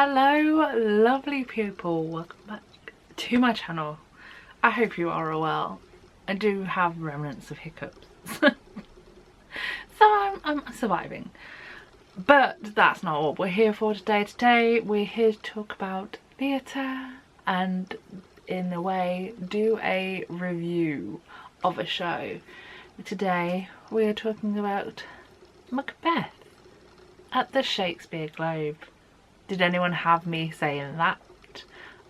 Hello lovely people, welcome back to my channel. I hope you are all well. I do have remnants of hiccups so I'm surviving, but that's not what we're here for today. Today we're here to talk about theatre and in a way do a review of a show. Today we're talking about Macbeth at the Shakespeare Globe. Did anyone have me saying that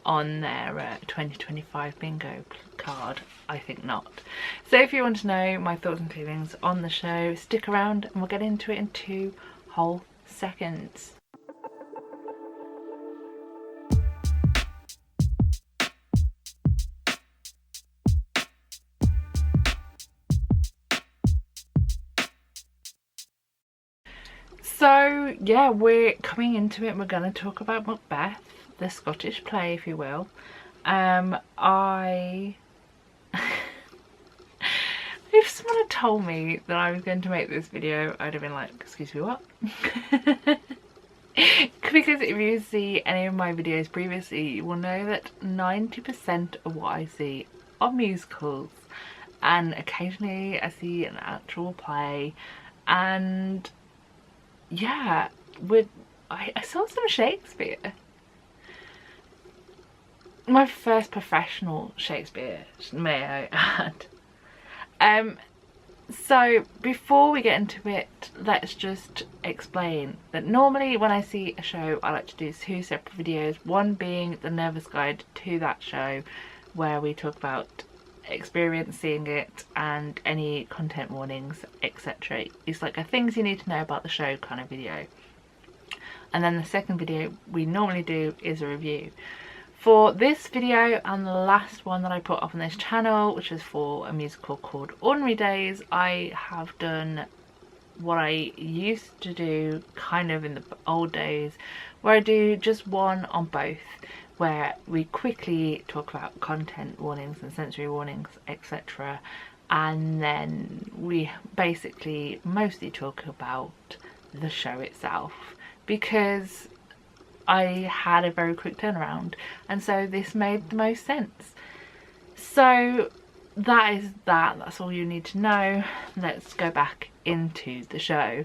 on their 2025 bingo card? I think not. So if you want to know my thoughts and feelings on the show, stick around and we'll get into it in 2 whole seconds. So yeah, we're coming into it. We're going to talk about Macbeth, the Scottish play, if you will. If someone had told me that I was going to make this video, I'd have been like, excuse me, what? Because if you see any of my videos previously, you will know that 90% of what I see are musicals, and occasionally I see an actual play. And yeah, I saw some Shakespeare. My first professional Shakespeare, may I add. So before we get into it, let's just explain that normally when I see a show, I like to do 2 separate videos. One being the nervous guide to that show, where we talk about experiencing it and any content warnings, etc. It's like a things you need to know about the show kind of video. And then the second video we normally do is a review. For this video and the last one that I put up on this channel, which is for a musical called Ordinary Days, I have done what I used to do kind of in the old days, where I do just one on both, where we quickly talk about content warnings and sensory warnings, etc. And then we basically mostly talk about the show itself, because I had a very quick turnaround and so this made the most sense. So that's all you need to know. Let's go back into the show.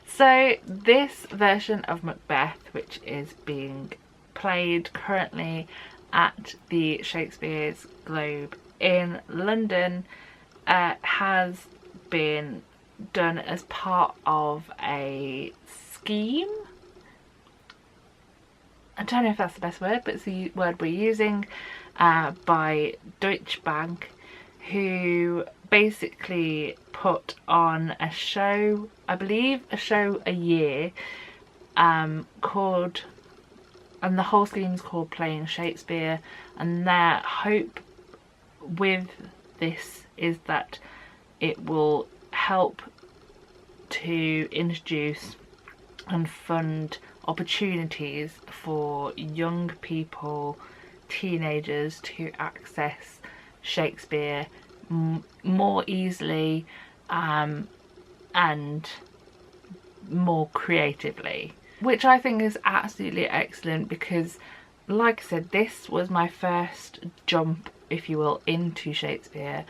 So this version of Macbeth, which is being played currently at the Shakespeare's Globe in London, has been done as part of a scheme. I don't know if that's the best word, but it's the word we're using, by Deutsche Bank, who basically put on a show, I believe a show a year, called, and the whole scheme is called Playing Shakespeare, and their hope with this is that it will help to introduce and fund opportunities for young people, teenagers, to access Shakespeare more easily and more creatively, which I think is absolutely excellent, because like I said, this was my first jump, if you will, into Shakespeare,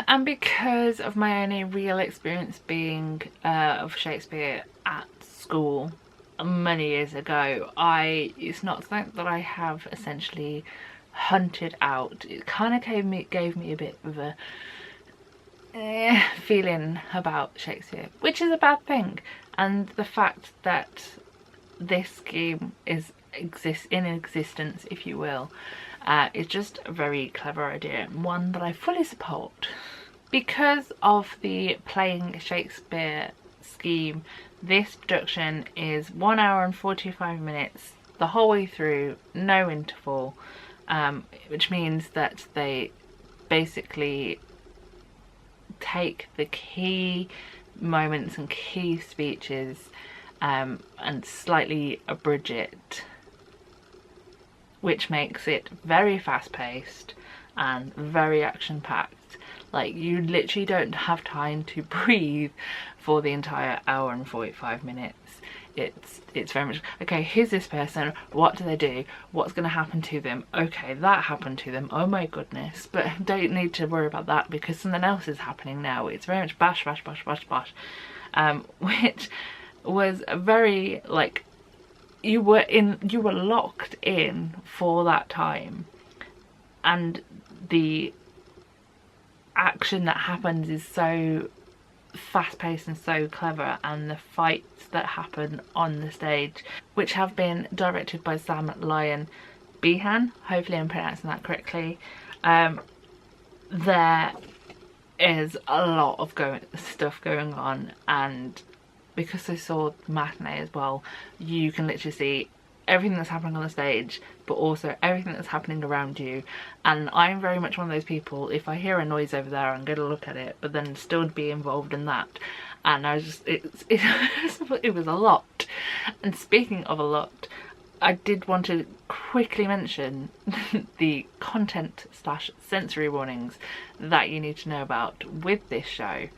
and because of my only real experience being of Shakespeare at school many years ago, it's not something that I have essentially hunted out. It kind of gave me a bit of a feeling about Shakespeare, which is a bad thing. And the fact that this scheme exists in existence, if you will, is just a very clever idea, and one that I fully support. Because of the Playing Shakespeare scheme, this production is 1 hour and 45 minutes the whole way through, no interval, which means that they basically take the key moments and key speeches and slightly abridge it, which makes it very fast-paced and very action-packed. Like, you literally don't have time to breathe for the entire hour and 45 minutes. it's very much, okay, here's this person, what do they do, what's going to happen to them, okay, that happened to them, oh my goodness, but don't need to worry about that because something else is happening now. It's very much bash, bash, bash, bash, bash, which was very, like, you were locked in for that time, and the action that happens is so fast-paced and so clever, and the fights that happen on the stage, which have been directed by Sam Lyon Behan, hopefully I'm pronouncing that correctly, there is a lot of stuff going on, and because I saw Matinee as well, you can literally see everything that's happening on the stage, but also everything that's happening around you. And I'm very much one of those people, if I hear a noise over there, I'm going to look at it, but then still be involved in that. And I was just, it was a lot. And speaking of a lot, I did want to quickly mention the content / sensory warnings that you need to know about with this show,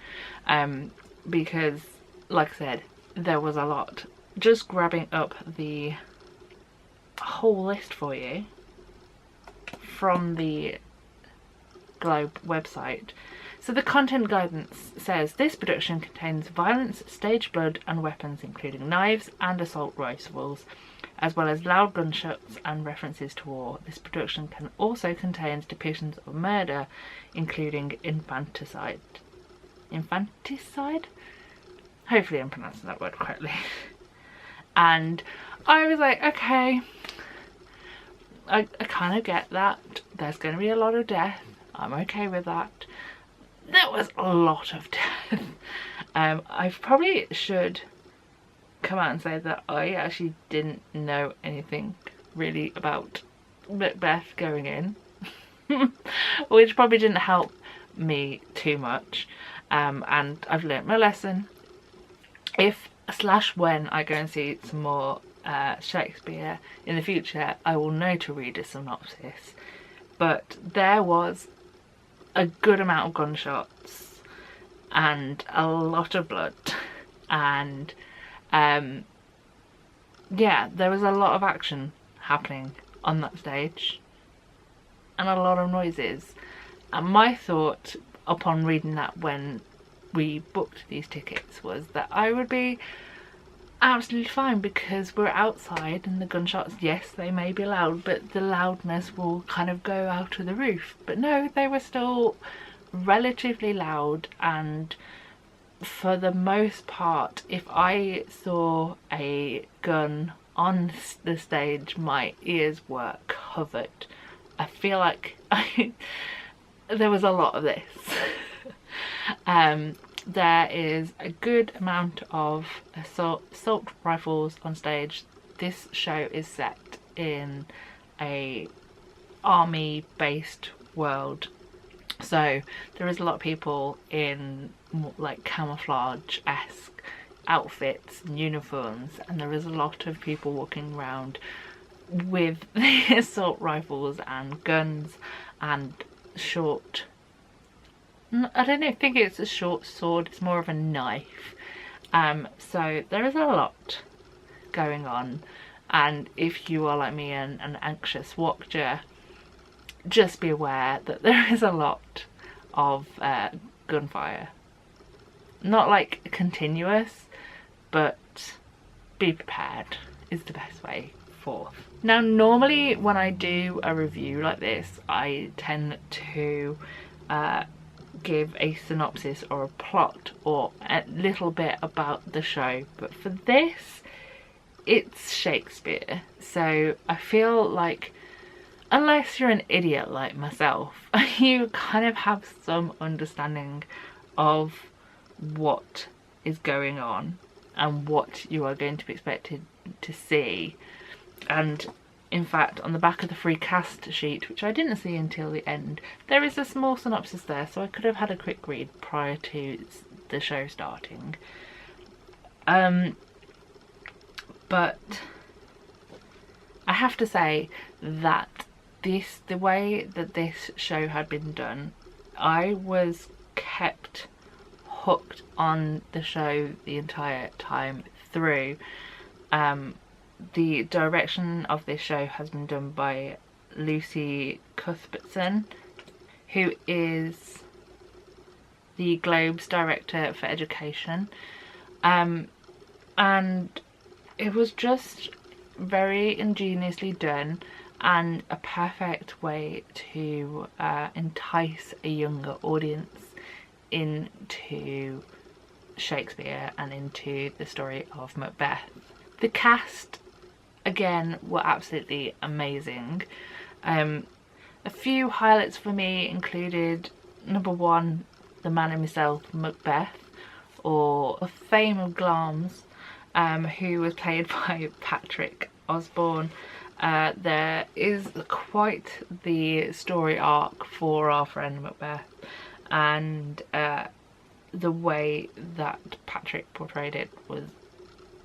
because, like I said, there was a lot. Just grabbing up the whole list for you from the Globe website. So the content guidance says this production contains violence, stage blood and weapons including knives and assault rifles, as well as loud gunshots and references to war. This production can also contain depictions of murder, including infanticide. Infanticide? Hopefully I'm pronouncing that word correctly. And I was like, okay, I kind of get that. There's going to be a lot of death. I'm okay with that. There was a lot of death. I probably should come out and say that I actually didn't know anything really about Macbeth going in, which probably didn't help me too much. And I've learnt my lesson. If / when I go and see some more Shakespeare in the future, I will know to read a synopsis. But there was a good amount of gunshots and a lot of blood, and yeah, there was a lot of action happening on that stage and a lot of noises. And my thought upon reading that when we booked these tickets was that I would be absolutely fine because we're outside and the gunshots, yes, they may be loud, but the loudness will kind of go out of the roof. But no, they were still relatively loud, and for the most part, if I saw a gun on the stage, my ears were covered. I feel like there was a lot of this. There is a good amount of assault rifles on stage. This show is set in a army based world, so there is a lot of people in like camouflage-esque outfits and uniforms, and there is a lot of people walking around with the assault rifles and guns and short, I don't think it's a short sword, it's more of a knife. So there is a lot going on, and if you are like me and an anxious watcher, just be aware that there is a lot of gunfire. Not like continuous, but be prepared is the best way forth. Now normally when I do a review like this, I tend to give a synopsis or a plot or a little bit about the show, but for this it's Shakespeare, so I feel like unless you're an idiot like myself, you kind of have some understanding of what is going on and what you are going to be expected to see. And in fact, on the back of the free cast sheet, which I didn't see until the end, there is a small synopsis there, so I could have had a quick read prior to the show starting. But I have to say that the way that this show had been done, I was kept hooked on the show the entire time through. The direction of this show has been done by Lucy Cuthbertson, who is the Globe's director for education, and it was just very ingeniously done and a perfect way to entice a younger audience into Shakespeare and into the story of Macbeth. The cast again were absolutely amazing. A few highlights for me included, number one, the man himself, Macbeth, or the Fame of Glamis, who was played by Patrick Osborne. There is quite the story arc for our friend Macbeth, and the way that Patrick portrayed it was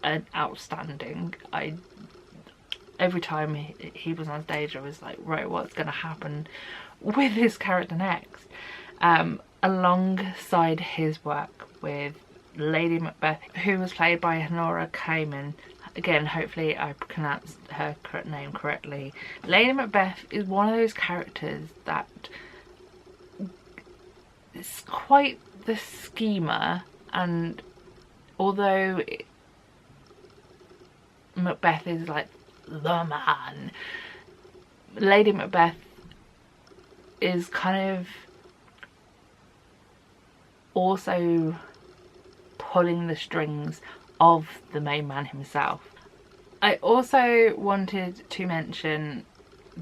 an outstanding. Every time he was on stage I was like, right, what's going to happen with this character next? Alongside his work with Lady Macbeth, who was played by Honora Kamen. Again, hopefully I pronounced her name correctly. Lady Macbeth is one of those characters that is quite the schemer, and although Macbeth is like the man, Lady Macbeth is kind of also pulling the strings of the main man himself. I also wanted to mention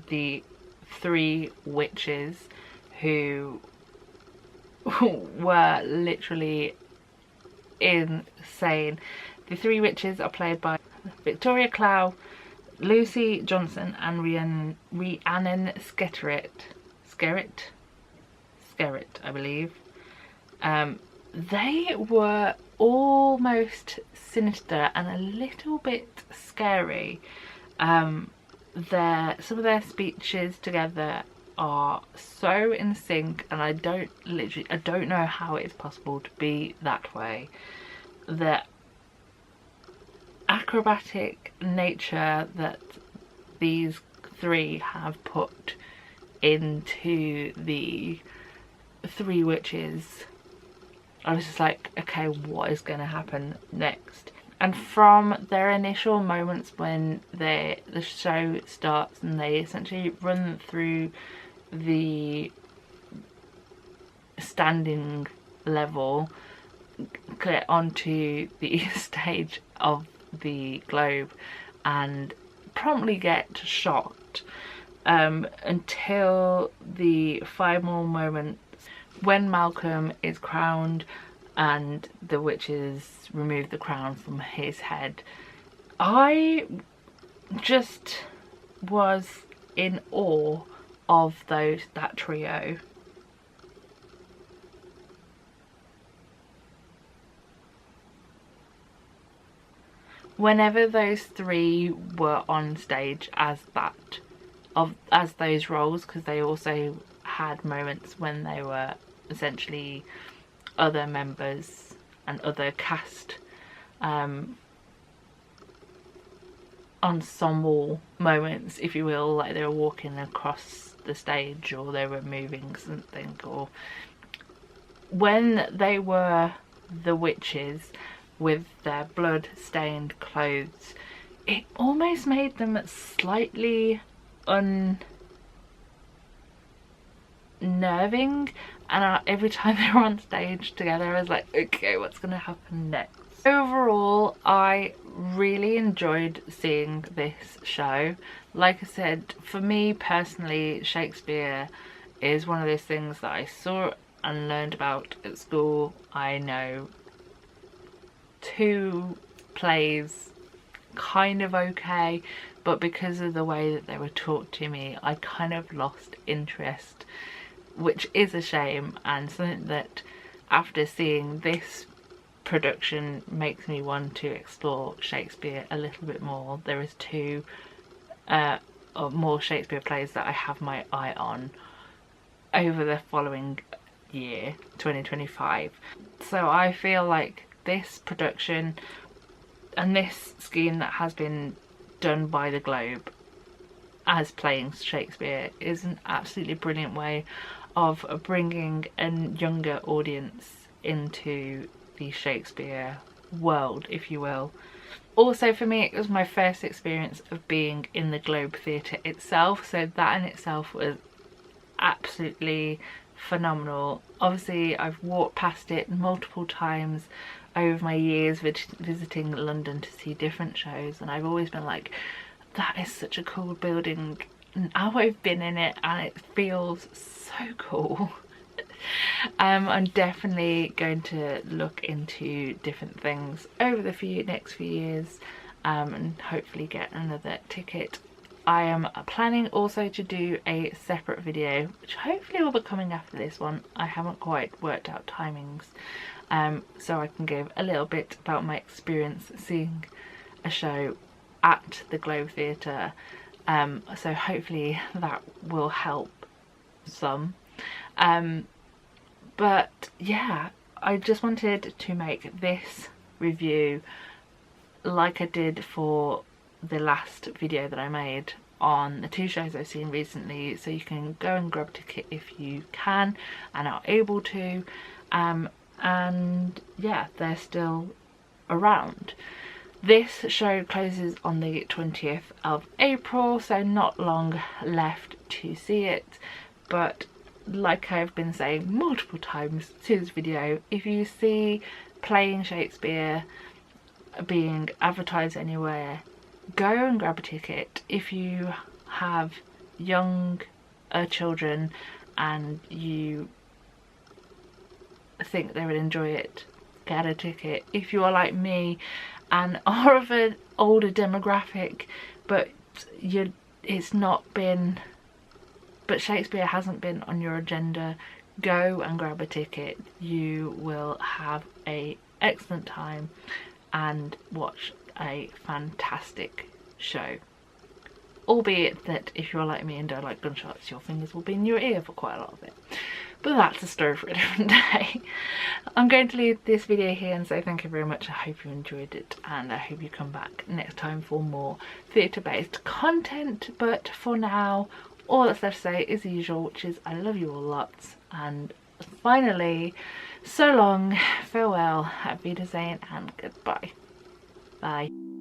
the three witches who were literally insane. The three witches are played by Victoria Clow, Lucy Johnson and Rhiannon Skerritt, I believe. They were almost sinister and a little bit scary. Some of their speeches together are so in sync, and I don't know how it's possible to be that way. The acrobatic nature that these three have put into the three witches, I was just like, okay, what is going to happen next? And from their initial moments when the show starts and they essentially run through the standing level, get onto the stage of the Globe and promptly get shocked, until the final moment when Malcolm is crowned and the witches remove the crown from his head. I just was in awe of that trio. Whenever those three were on stage as those roles, because they also had moments when they were essentially other members and other cast ensemble moments, if you will, like they were walking across the stage or they were moving something, or when they were the witches with their blood stained clothes, it almost made them slightly unnerving, and every time they were on stage together I was like, okay, what's gonna happen next? Overall, I really enjoyed seeing this show. Like I said, for me personally, Shakespeare is one of those things that I saw and learned about at school. I know 2 plays kind of okay, but because of the way that they were taught to me, I kind of lost interest, which is a shame, and something that after seeing this production makes me want to explore Shakespeare a little bit more. There is 2 more Shakespeare plays that I have my eye on over the following year, 2025. So I feel like this production and this scheme that has been done by the Globe as playing Shakespeare is an absolutely brilliant way of bringing a younger audience into the Shakespeare world, if you will. Also for me, it was my first experience of being in the Globe Theatre itself, so that in itself was absolutely phenomenal. Obviously I've walked past it multiple times over my years visiting London to see different shows, and I've always been like, that is such a cool building. Now I've been in it and it feels so cool. I'm definitely going to look into different things over the next few years, and hopefully get another ticket. I am planning also to do a separate video, which hopefully will be coming after this one. I haven't quite worked out timings, so I can give a little bit about my experience seeing a show at the Globe Theatre, so hopefully that will help some. But yeah, I just wanted to make this review like I did for the last video that I made on the 2 shows I've seen recently, so you can go and grab a ticket if you can and are able to, and yeah, they're still around. This show closes on the 20th of April, so not long left to see it, but like I've been saying multiple times to this video, if you see playing Shakespeare being advertised anywhere, go and grab a ticket. If you have young children and you think they would enjoy it, get a ticket. If you are like me and are of an older demographic, but Shakespeare hasn't been on your agenda, go and grab a ticket. You will have an excellent time and watch a fantastic show. Albeit that if you're like me and don't like gunshots, your fingers will be in your ear for quite a lot of it. But that's a story for a different day. I'm going to leave this video here and say thank you very much. I hope you enjoyed it, and I hope you come back next time for more theatre-based content. But for now, all that's left to say is the usual, which is I love you all lots, and finally, so long, farewell, auf Wiedersehen, and goodbye. Bye.